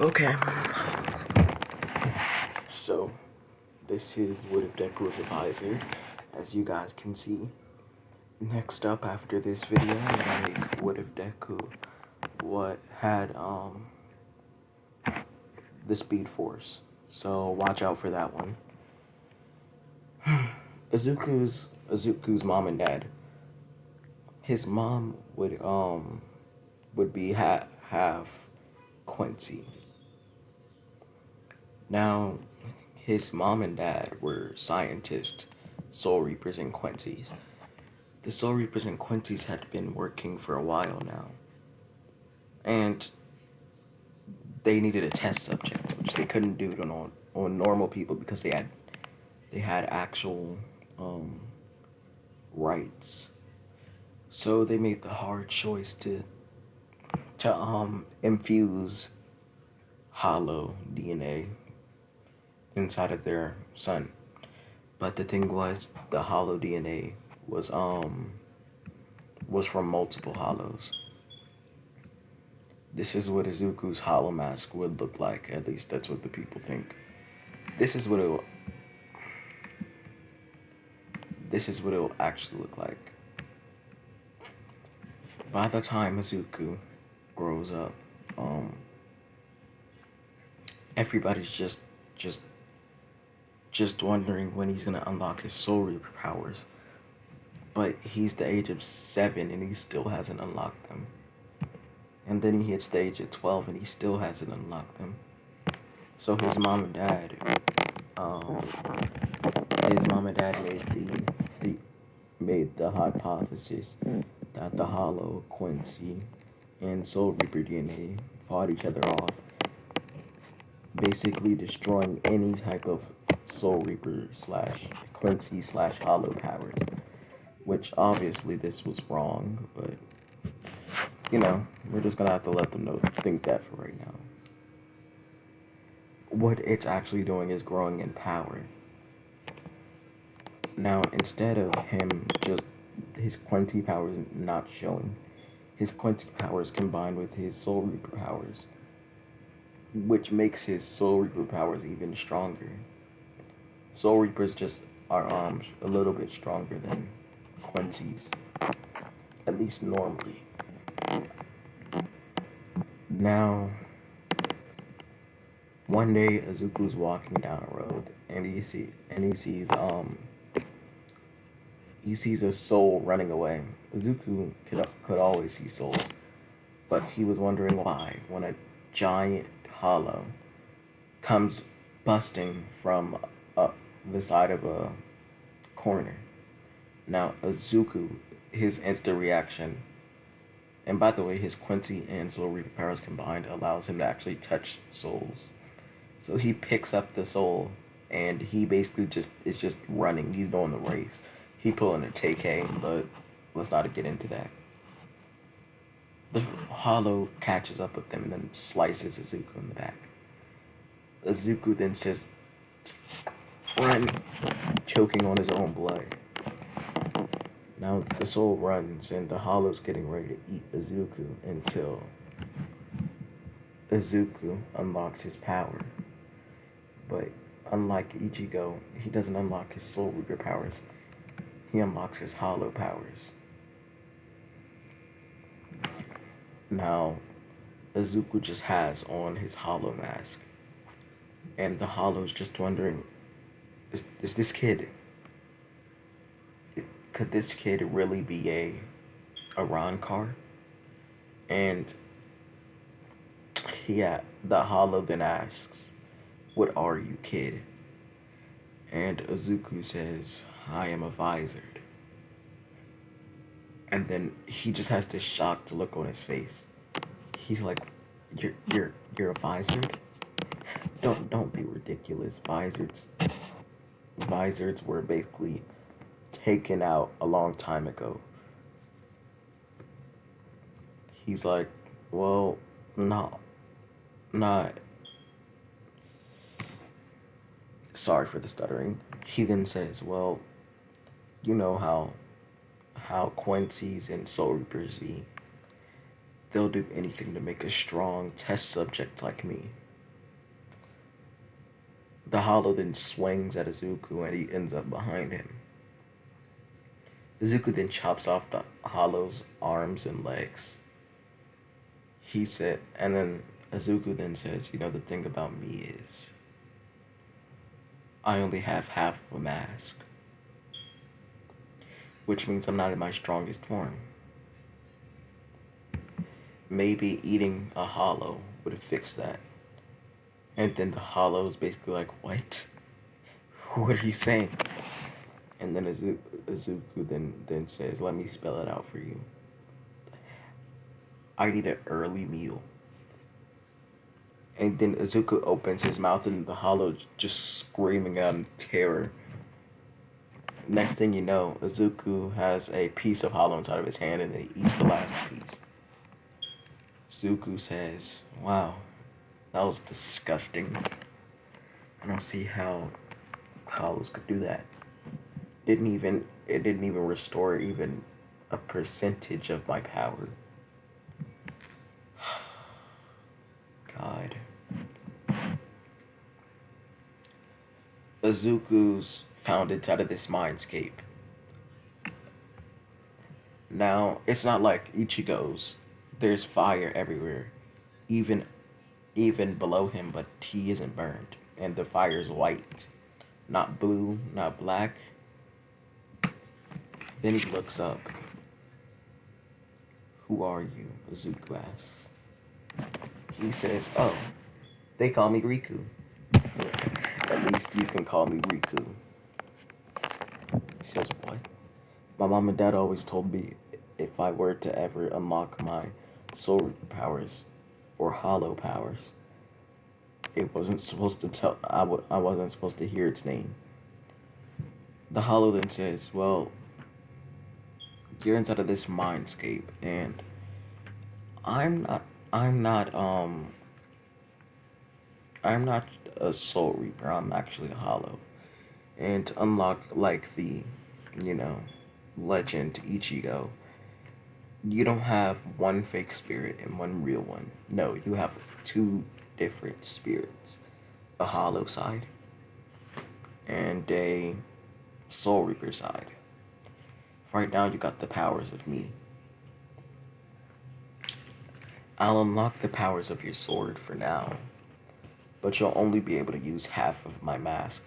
Okay, so this is what if Deku was a visor, as you guys can see. Next up after this video, I'm gonna make what if Deku what had the Speed Force. So watch out for that one. Izuku's mom and dad. His mom would be half Quincy. Now, his mom and dad were scientists, Soul Reapers and Quincy's. The Soul Reapers and Quincy's had been working for a while now, and they needed a test subject, which they couldn't do on normal people because they had actual rights. So they made the hard choice to infuse hollow DNA inside of their son. But the thing was, the hollow DNA was from multiple hollows. This is what Izuku's hollow mask would look like. At least that's what the people think. This is what it. This is what it will actually look like. By the time Izuku grows up, everybody's just just wondering when he's gonna unlock his Soul Reaper powers. But he's the age of 7 and he still hasn't unlocked them. And then he hits the age of 12 and he still hasn't unlocked them. So um, his mom and dad made the hypothesis that the Hollow, Quincy, and Soul Reaper DNA fought each other off, basically destroying any type of Soul Reaper slash Quincy slash Hollow powers. Which obviously this was wrong, but we're just gonna have to let them think that for right now. What it's actually doing is growing in power. Now, instead of him just his Quincy powers not showing, his Quincy powers combined with his Soul Reaper powers, which makes his Soul Reaper powers even stronger. Soul Reapers just are a little bit stronger than Quincy's, at least normally. Now, one day Izuku's walking down a road and he sees a soul running away. Izuku could always see souls, but he was wondering why when a giant hollow comes busting from the side of a corner. Now, Izuku, his instant reaction, and by the way, his Quincy and Soul Reaper powers combined allows him to actually touch souls. So he picks up the soul, and he basically is just running. He's doing the race. He pulling a TK, but let's not get into that. The Hollow catches up with them and then slices Izuku in the back. Izuku then says, "Run," choking on his own blood. Now the soul runs, and the Hollow's getting ready to eat Izuku until Izuku unlocks his power. But unlike Ichigo, he doesn't unlock his Soul Reaper powers. He unlocks his Hollow powers. Now, Izuku just has on his Hollow mask. And the Hollow's just wondering, is this kid, could this kid really be a Rancor? And the Hollow then asks, "What are you, kid?" And Izuku says, "I am a visored." And then he just has this shocked look on his face. He's like, "You're a visored? Don't be ridiculous. Visoreds were basically taken out a long time ago." He's like, "Well, no, not." Sorry for the stuttering. He then says, "Well, you know how Quincy's and Soul Reapers be. They'll do anything to make a strong test subject like me. The hollow then swings at Izuku and he ends up behind him. Izuku then chops off the hollow's arms and legs. He said, and then Izuku then says, you know, the thing about me is, I only have half of a mask, which means I'm not in my strongest form. Maybe eating a hollow would have fixed that. And then the hollow is basically like, what? What are you saying? And then Izuku then says, let me spell it out for you. I need an early meal. And then Izuku opens his mouth and the hollow just screaming out in terror. Next thing you know, Izuku has a piece of hollow inside of his hand and he eats the last piece. Izuku says, wow, that was disgusting. I don't see how hollows could do that. It didn't even restore even a percentage of my power. God. Izuku's found inside of this mindscape. Now, it's not like Ichigo's. There's fire everywhere. Even even below him, but he isn't burned. And the fire's white. Not blue, not black. Then he looks up. Who are you? Izuku asks. He says, oh, they call me Riku. At least you can call me Riku. He says, what? My mom and dad always told me if I were to ever unlock my soul powers or hollow powers, it wasn't supposed to tell. I wasn't supposed to hear its name. The hollow then says, well, you're inside of this mindscape, and I'm not. I'm not. I'm not a soul reaper. I'm actually a hollow. And to unlock like the, you know, legend Ichigo, you don't have one fake spirit and one real one. No, you have two different spirits. A hollow side and a soul reaper side. Right now you got the powers of me. I'll unlock the powers of your sword for now, but you'll only be able to use half of my mask.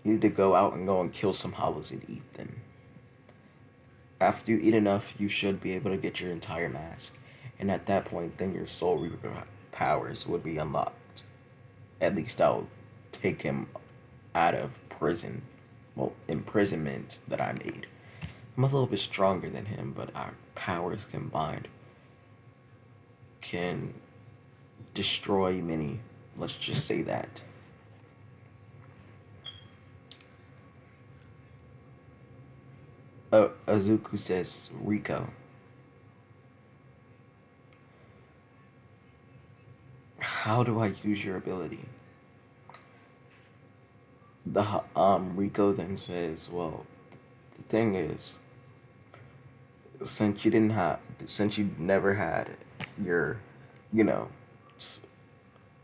You need to go out and kill some hollows and eat them. After you eat enough, you should be able to get your entire mask, and at that point, then your soul reaper powers would be unlocked. At least I'll take him out of prison, well, imprisonment that I made. I'm a little bit stronger than him, but our powers combined can destroy many. Let's just say that. Azuku says, Rico, how do I use your ability? Rico then says, well, the thing is, since you never had your, you know,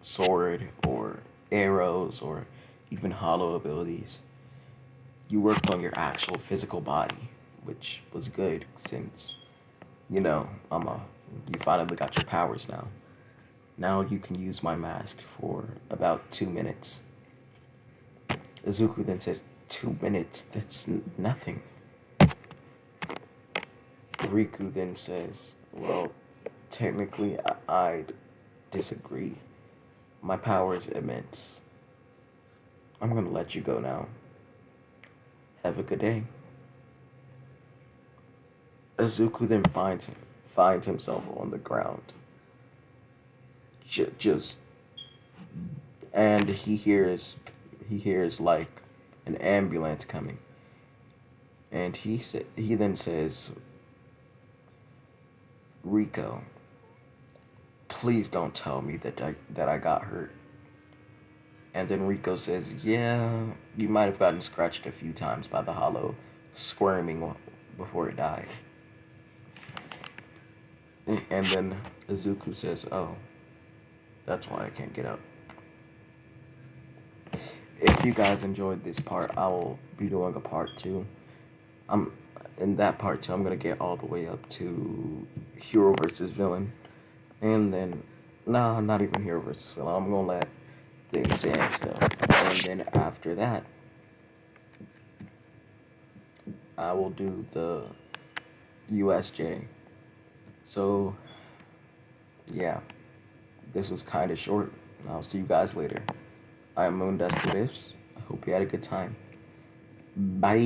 sword or arrows or even hollow abilities, you worked on your actual physical body, which was good since, you know, you finally got your powers now. Now you can use my mask for about 2 minutes. Izuku then says, 2 minutes? That's nothing. Riku then says, well, technically I'd disagree. My power is immense. I'm gonna let you go now. Have a good day. Izuku then finds himself on the ground. Just and he hears like an ambulance coming. And he then says, Rico, please don't tell me that I got hurt. And then Rico says, yeah, you might have gotten scratched a few times by the hollow, squirming before it died. And then Izuku says, oh, that's why I can't get up. if you guys enjoyed this part, I will be doing a part two. I'm in that part two. I'm gonna get all the way up to hero versus villain, and then nah, not even hero versus villain. I'm gonna let the exams go, and then after that, I will do the USJ. So yeah, this was kind of short. I'll see you guys later. I'm Moondust Riffs. I hope you had a good time. Bye.